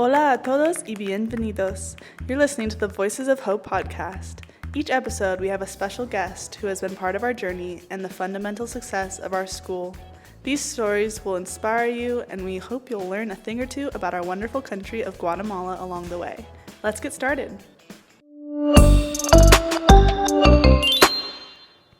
Hola a todos y bienvenidos. You're listening to the Voices of Hope podcast. Each episode, we have a special guest who has been part of our journey and the fundamental success of our school. These stories will inspire you, and we hope you'll learn a thing or two about our wonderful country of Guatemala along the way. Let's get started.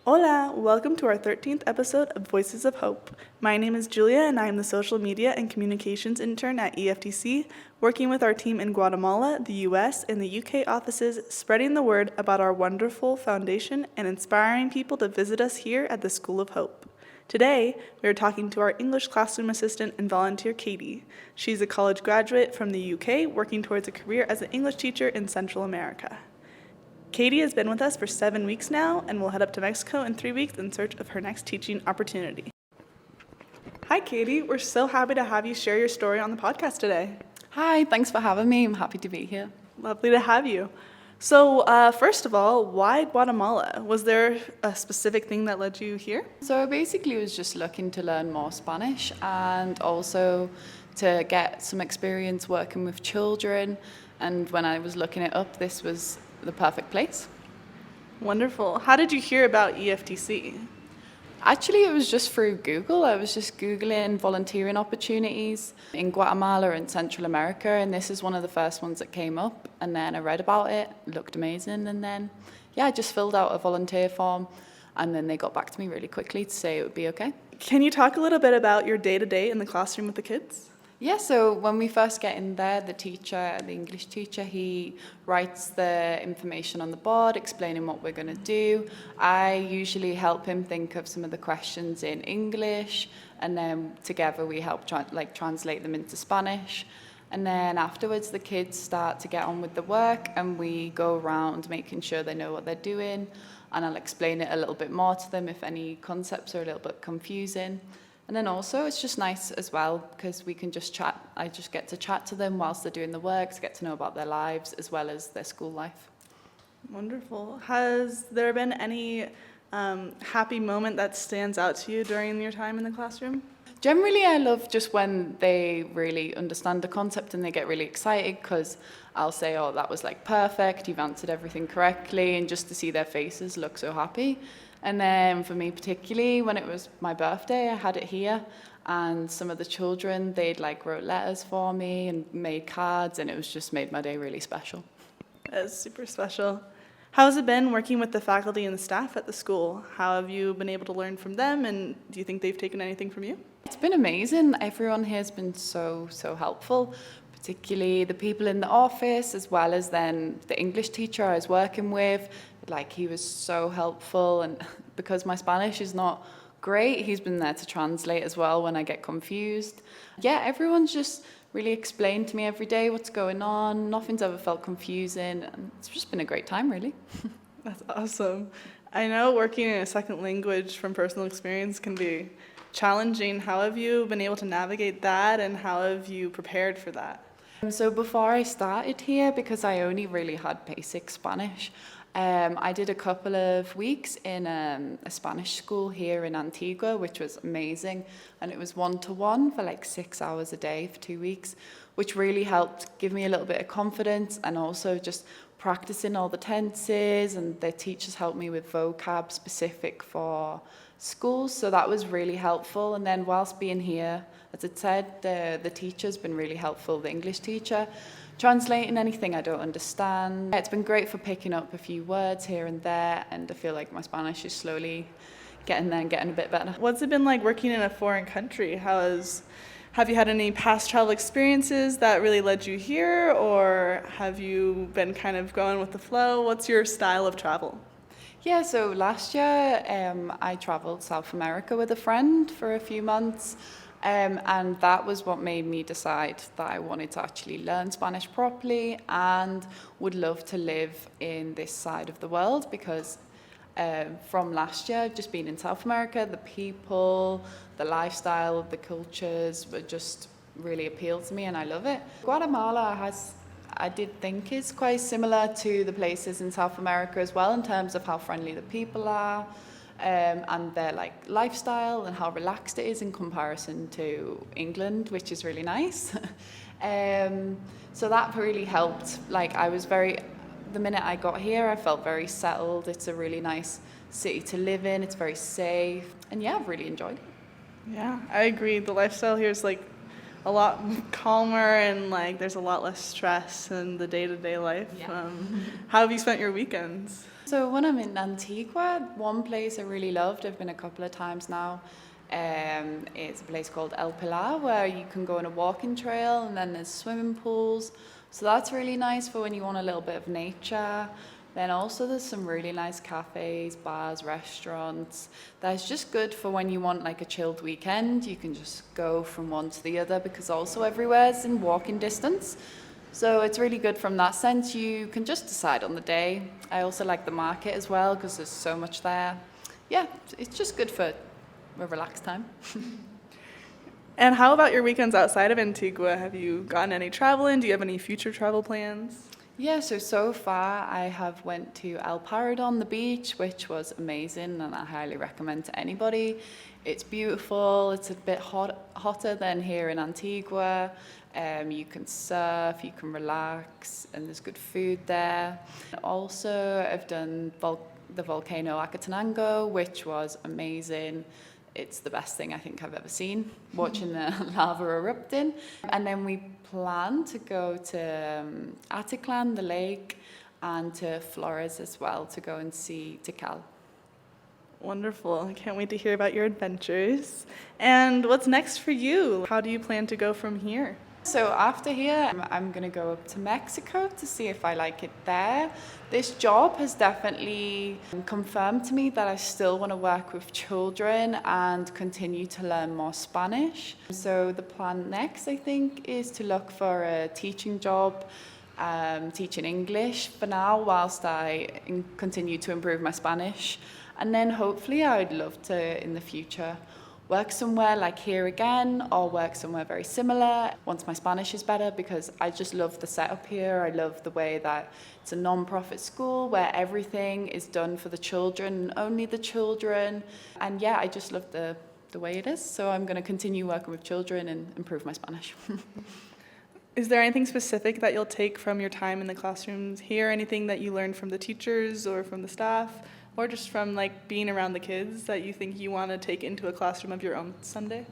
Hola, welcome to our 13th episode of Voices of Hope. My name is Julia, and I am the social media and communications intern at EFTC, working with our team in Guatemala, the US, and the UK offices, spreading the word about our wonderful foundation and inspiring people to visit us here at the School of Hope. Today, we are talking to our English classroom assistant and volunteer, Katy. She's a college graduate from the UK, working towards a career as an English teacher in Central America. Katy has been with us for 7 weeks now and will head up to Mexico in 3 weeks in search of her next teaching opportunity. Hi, Katy. We're so happy to have you share your story on the podcast today. Hi, thanks for having me. I'm happy to be here. Lovely to have you. So, first of all, why Guatemala? Was there a specific thing that led you here? So I basically was just looking to learn more Spanish and also to get some experience working with children. And when I was looking it up, this was the perfect place. Wonderful. How did you hear about EFTC? Actually, it was just through Google. I was just Googling volunteering opportunities in Guatemala and Central America, and this is one of the first ones that came up. And then I read about it, looked amazing, and then, I just filled out a volunteer form, and then they got back to me really quickly to say it would be okay. Can you talk a little bit about your day-to-day in the classroom with the kids? Yeah, so when we first get in there, the English teacher, he writes the information on the board, explaining what we're going to do. I usually help him think of some of the questions in English, and then together we help translate them into Spanish. And then afterwards, the kids start to get on with the work, and we go around making sure they know what they're doing, and I'll explain it a little bit more to them if any concepts are a little bit confusing. And then also, it's just nice as well because we can just chat. I just get to chat to them whilst they're doing the work, to get to know about their lives as well as their school life. Wonderful. Has there been any happy moment that stands out to you during your time in the classroom? Generally, I love just when they really understand the concept and they get really excited because I'll say, oh, that was like perfect, you've answered everything correctly, and just to see their faces look so happy. And then for me particularly, when it was my birthday, I had it here, and some of the children, they'd wrote letters for me and made cards, and it was just made my day really special. That's super special. How has it been working with the faculty and the staff at the school? How have you been able to learn from them, and do you think they've taken anything from you? It's been amazing. Everyone here has been so helpful, particularly the people in the office, as well as then the English teacher I was working with. He was so helpful, and because my Spanish is not great, he's been there to translate as well when I get confused. Yeah, everyone's just really explained to me every day what's going on. Nothing's ever felt confusing, and it's just been a great time, really. That's awesome. I know working in a second language from personal experience can be challenging. How have you been able to navigate that, and how have you prepared for that? So before I started here, because I only really had basic Spanish, I did a couple of weeks in a Spanish school here in Antigua, which was amazing. And it was 1-to-1 for 6 hours a day for 2 weeks, which really helped give me a little bit of confidence, and also just practicing all the tenses, and the teachers helped me with vocab specific for schools. So that was really helpful. And then whilst being here, as it said, the teacher's been really helpful, the English teacher, translating anything I don't understand. It's been great for picking up a few words here and there, and I feel like my Spanish is slowly getting there and getting a bit better. What's it been like working in a foreign country? Have you had any past travel experiences that really led you here, or have you been kind of going with the flow? What's your style of travel? Yeah, so last year I travelled South America with a friend for a few months. And that was what made me decide that I wanted to actually learn Spanish properly and would love to live in this side of the world, because from last year, just being in South America, the people, the lifestyle, the cultures were just really appealed to me, and I love it. Guatemala I did think is quite similar to the places in South America as well, in terms of how friendly the people are. and their like lifestyle and how relaxed it is in comparison to England, which is really nice. So that really helped. Like the minute I got here, I felt very settled. It's a really nice city to live in. It's very safe. And yeah, I've really enjoyed it. Yeah, I agree. The lifestyle here is like a lot calmer and like there's a lot less stress in the day-to-day life. Yeah. How have you spent your weekends? So when I'm in Antigua, one place I really loved, I've been a couple of times now, it's a place called El Pilar where you can go on a walking trail and then there's swimming pools. So that's really nice for when you want a little bit of nature. Then also there's some really nice cafes, bars, restaurants. That's just good for when you want like a chilled weekend. You can just go from one to the other because also everywhere's in walking distance. So it's really good from that sense. You can just decide on the day. I also like the market as well because there's so much there. Yeah, it's just good for a relaxed time. And how about your weekends outside of Antigua? Have you gotten any travel in? Do you have any future travel plans? Yeah, so far I have went to El Paredon, the beach, which was amazing and I highly recommend to anybody. It's beautiful, it's a bit hotter than here in Antigua. You can surf, you can relax, and there's good food there. Also, I've done the volcano Jocotenango, which was amazing. It's the best thing I think I've ever seen, watching the lava erupting. And then we plan to go to Atitlan, the lake, and to Flores as well to go and see Tikal. Wonderful. I can't wait to hear about your adventures. And what's next for you? How do you plan to go from here? So after here, I'm going to go up to Mexico to see if I like it there. This job has definitely confirmed to me that I still want to work with children and continue to learn more Spanish. So the plan next, I think, is to look for a teaching job, teaching English for now whilst I continue to improve my Spanish. And then hopefully I would love to, in the future, work somewhere like here again or work somewhere very similar once my Spanish is better because I just love the setup here. I love the way that it's a non-profit school where everything is done for the children, only the children. And yeah, I just love the way it is. So I'm going to continue working with children and improve my Spanish. Is there anything specific that you'll take from your time in the classrooms here? Anything that you learned from the teachers or from the staff? Or just from like being around the kids that you think you want to take into a classroom of your own someday?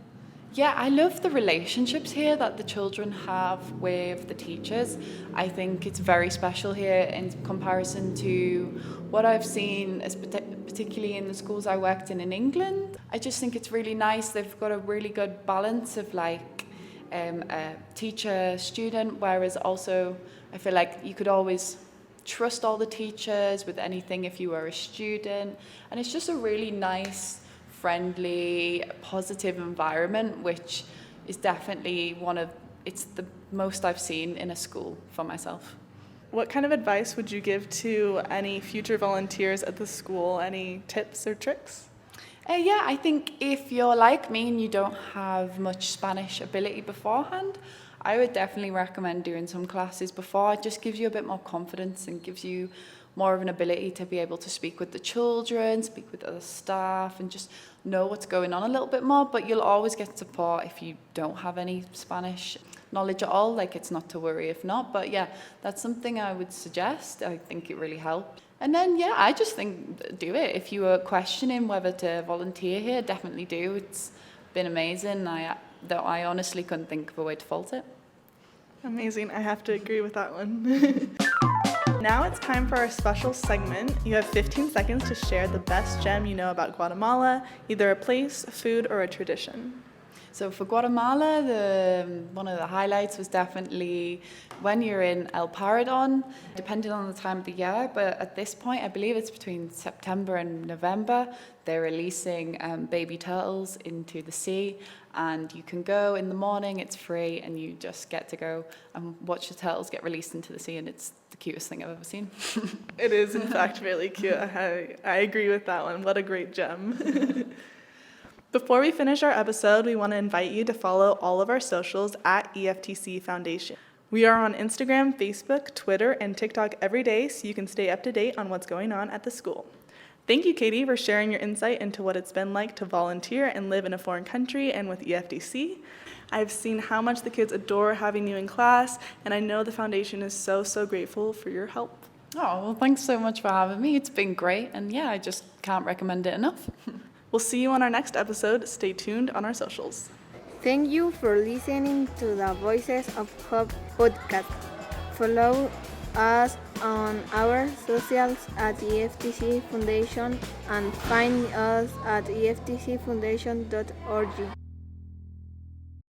Yeah, I love the relationships here that the children have with the teachers. I think it's very special here in comparison to what I've seen, particularly in the schools I worked in England. I just think it's really nice. They've got a really good balance of like a teacher, student, whereas also I feel like you could always trust all the teachers with anything if you were a student. And it's just a really nice, friendly, positive environment, which is definitely it's the most I've seen in a school for myself. What kind of advice would you give to any future volunteers at the school? Any tips or tricks? Yeah, I think if you're like me and you don't have much Spanish ability beforehand, I would definitely recommend doing some classes before. It just gives you a bit more confidence and gives you more of an ability to be able to speak with the children, speak with other staff, and just know what's going on a little bit more. But you'll always get support if you don't have any Spanish knowledge at all. Like, it's not to worry if not. But yeah, that's something I would suggest. I think it really helped. And then, yeah, I just think do it. If you were questioning whether to volunteer here, definitely do. It's been amazing. I honestly couldn't think of a way to fault it. Amazing. I have to agree with that one. Now it's time for our special segment. You have 15 seconds to share the best gem you know about Guatemala, either a place, food, or a tradition. So for Guatemala, one of the highlights was definitely when you're in El Paredon, depending on the time of the year, but at this point, I believe it's between September and November, they're releasing baby turtles into the sea, and you can go in the morning, it's free, and you just get to go and watch the turtles get released into the sea, and it's the cutest thing I've ever seen. It is, in fact, really cute. I agree with that one. What a great gem. Before we finish our episode, we want to invite you to follow all of our socials at EFTC Foundation. We are on Instagram, Facebook, Twitter, and TikTok every day so you can stay up to date on what's going on at the school. Thank you, Katie, for sharing your insight into what it's been like to volunteer and live in a foreign country and with EFTC. I've seen how much the kids adore having you in class, and I know the foundation is so, so grateful for your help. Oh, well, thanks so much for having me. It's been great. And yeah, I just can't recommend it enough. We'll see you on our next episode. Stay tuned on our socials. Thank you for listening to the Voices of Hope podcast. Follow us on our socials at EFTC Foundation and find us at eftcfoundation.org.